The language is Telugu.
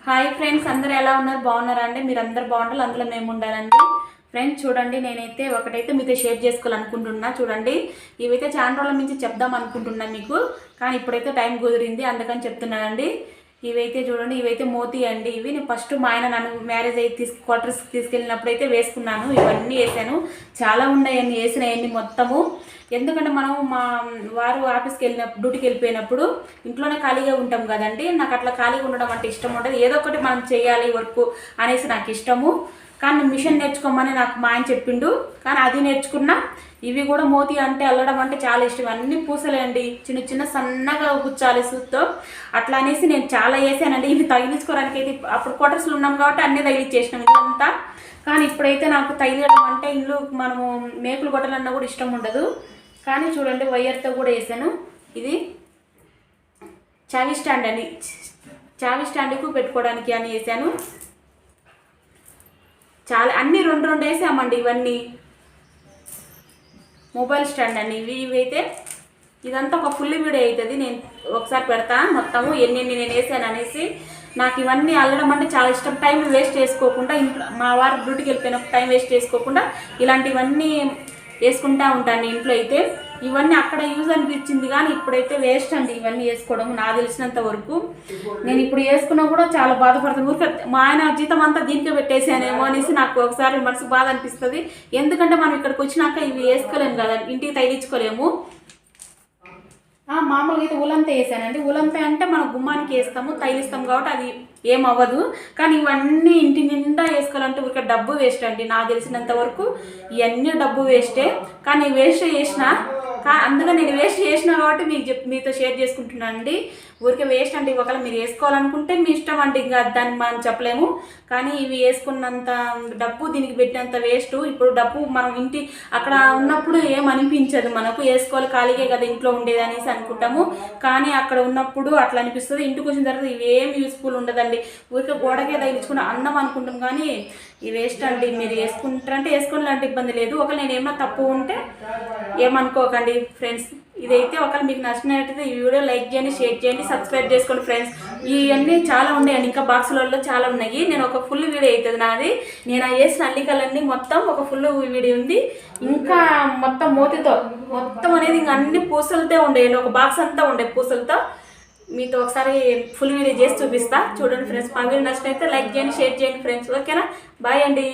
హాయ్ ఫ్రెండ్స్, అందరూ ఎలా ఉన్నారు? బాగున్నారా అండి? మీరు అందరు బాగుండాలి, అందులో మేము ఉండాలండి. ఫ్రెండ్స్ చూడండి, నేనైతే ఒకటైతే మీతో షేర్ చేసుకోవాలనుకుంటున్నా. చూడండి, ఇవైతే చాలా రోజుల నుంచి చెప్దాం అనుకుంటున్నా మీకు, కానీ ఇప్పుడైతే టైం కుదిరింది, అందుకని చెప్తున్నానండి. ఇవైతే చూడండి, ఇవైతే మోతీ అండి. ఇవి నేను ఫస్ట్ మా ఆయన నన్ను మ్యారేజ్ అయితే క్వార్టర్స్ తీసుకెళ్ళినప్పుడు అయితే వేసుకున్నాను. ఇవన్నీ వేసాను, చాలా ఉన్నాయండి వేసినవన్నీ మొత్తము. ఎందుకంటే మనం మా వారు ఆఫీస్కి డ్యూటీకి వెళ్ళిపోయినప్పుడు ఇంట్లోనే ఖాళీగా ఉంటాం కదండి. నాకు అట్లా ఖాళీగా ఉండడం అంటే ఇష్టం ఉంటుంది. ఏదో ఒకటి మనం చేయాలి వర్క్ అనేసి నాకు ఇష్టము. కానీ మిషన్ నేర్చుకోమని నాకు మా ఆయన చెప్పిండు, కానీ అది నేర్చుకున్నా. ఇవి కూడా మోతీ అంటే అల్లడం అంటే చాలా ఇష్టం. అన్ని పూసలే అండి, చిన్న చిన్న సన్నగా గుచ్చాలి సూత్తో. అట్లా అనేసి నేను చాలా వేసానండి. ఇవి తగిలించుకోవడానికి అయితే అప్పుడు క్వార్టర్స్లో ఉన్నాం కాబట్టి అన్నీ తగిలిచ్చేసినాం ఇల్లంతా. కానీ ఇప్పుడైతే నాకు తగిలియడం అంటే ఇల్లు మనము మేకులు కొట్టాలన్నా కూడా ఇష్టం ఉండదు. కానీ చూడండి, వైర్తో కూడా వేసాను. ఇది చావీ స్టాండ్ అని, చావీ స్టాండ్కు పెట్టుకోవడానికి అని వేసాను. చాలా అన్నీ రెండు రెండు వేసామండి. ఇవన్నీ మొబైల్ స్టాండ్ అని. ఇవైతే ఇదంతా ఒక ఫుల్ వీడియో అవుతుంది, నేను ఒకసారి పెడతా మొత్తము ఎన్ని నేను వేసాను అనేసి. నాకు ఇవన్నీ అల్లడం అంటే చాలా ఇష్టం. టైం వేస్ట్ చేసుకోకుండా, ఇంట్లో మా వారు డ్యూటీకి వెళ్ళిపోయినప్పుడు టైం వేస్ట్ చేసుకోకుండా ఇలాంటివన్నీ వేసుకుంటూ ఉంటాను ఇంట్లో అయితే. ఇవన్నీ అక్కడ యూజ్ అనిపించింది, కానీ ఇప్పుడైతే వేస్ట్ అండి ఇవన్నీ వేసుకోవడం. నాకు తెలిసినంత వరకు నేను ఇప్పుడు వేసుకున్నా కూడా చాలా బాధపడుతాను. ఊరికే మా ఆయన జీతం అంతా దీనికే పెట్టేసానేమో అనేసి నాకు ఒకసారి మనసు బాధ అనిపిస్తుంది. ఎందుకంటే మనం ఇక్కడికి వచ్చినాక ఇవి వేసుకోలేము కదా, ఇంటికి తగిలించుకోలేము. మామూలుగా అయితే ఉలంతా వేసానండి. ఉలంతా అంటే మనం గుమ్మానికి వేస్తాము, తగిలిస్తాం కాబట్టి అది ఏమవ్వదు. కానీ ఇవన్నీ ఇంటి నిండా వేసుకోవాలంటే ఊరికే డబ్బు వేస్ట్ అండి. నాకు తెలిసినంత వరకు ఇవన్నీ డబ్బు వేస్టే. కానీ వేస్ట్ చేసిన, అందుకని నేను వేస్ట్ చేసిన కాబట్టి మీతో షేర్ చేసుకుంటున్నానండి. ఊరికే వేస్ట్ అంటే ఒకవేళ మీరు వేసుకోవాలనుకుంటే మీ ఇష్టం అండి, ఇంకా దాన్ని మనం చెప్పలేము. కానీ ఇవి వేసుకున్నంత డబ్బు దీనికి పెట్టినంత వేస్ట్. ఇప్పుడు డబ్బు మనం ఇంటి అక్కడ ఉన్నప్పుడు ఏమనిపించదు మనకు, వేసుకోవాలి ఖాళీగే కదా ఇంట్లో ఉండేది అనేసి అనుకుంటాము. కానీ అక్కడ ఉన్నప్పుడు అట్లా అనిపిస్తుంది. ఇంటికి వచ్చిన తర్వాత ఇవేం యూస్ఫుల్ ఉండదండి. ఊరికే గోడకే తగిలించుకుని అందం అనుకుంటాం, కానీ ఈ వేస్ట్ అండి. మీరు వేసుకుంటారంటే వేసుకోవాలంటే ఇబ్బంది లేదు. ఒకవేళ నేను ఏమన్నా తప్పు ఉంటే ఏమనుకోకండి ఫ్రెండ్స్. ఇదైతే ఒకవేళ మీకు నచ్చినట్టయితే ఈ వీడియో లైక్ చేయండి, షేర్ చేయండి, సబ్స్క్రైబ్ చేసుకోండి ఫ్రెండ్స్. ఇవన్నీ చాలా ఉన్నాయండి, ఇంకా బాక్సులలో చాలా ఉన్నాయి. నేను ఒక ఫుల్ వీడియో అవుతుంది నాది. నేను ఆ వేసిన అల్లికలన్నీ మొత్తం ఒక ఫుల్ వీడియో ఉంది. ఇంకా మొత్తం మోతితో మొత్తం అనేది ఇంకా అన్ని పూసలతో ఉండేయండి. ఒక బాక్స్ అంతా ఉండే పూసలతో. మీతో ఒకసారి ఫుల్ వీడియో చేసి చూపిస్తా, చూడండి ఫ్రెండ్స్. మా వీడియో నచ్చినైతే లైక్ చేయండి, షేర్ చేయండి ఫ్రెండ్స్. ఓకేనా? బాయ్ అండి.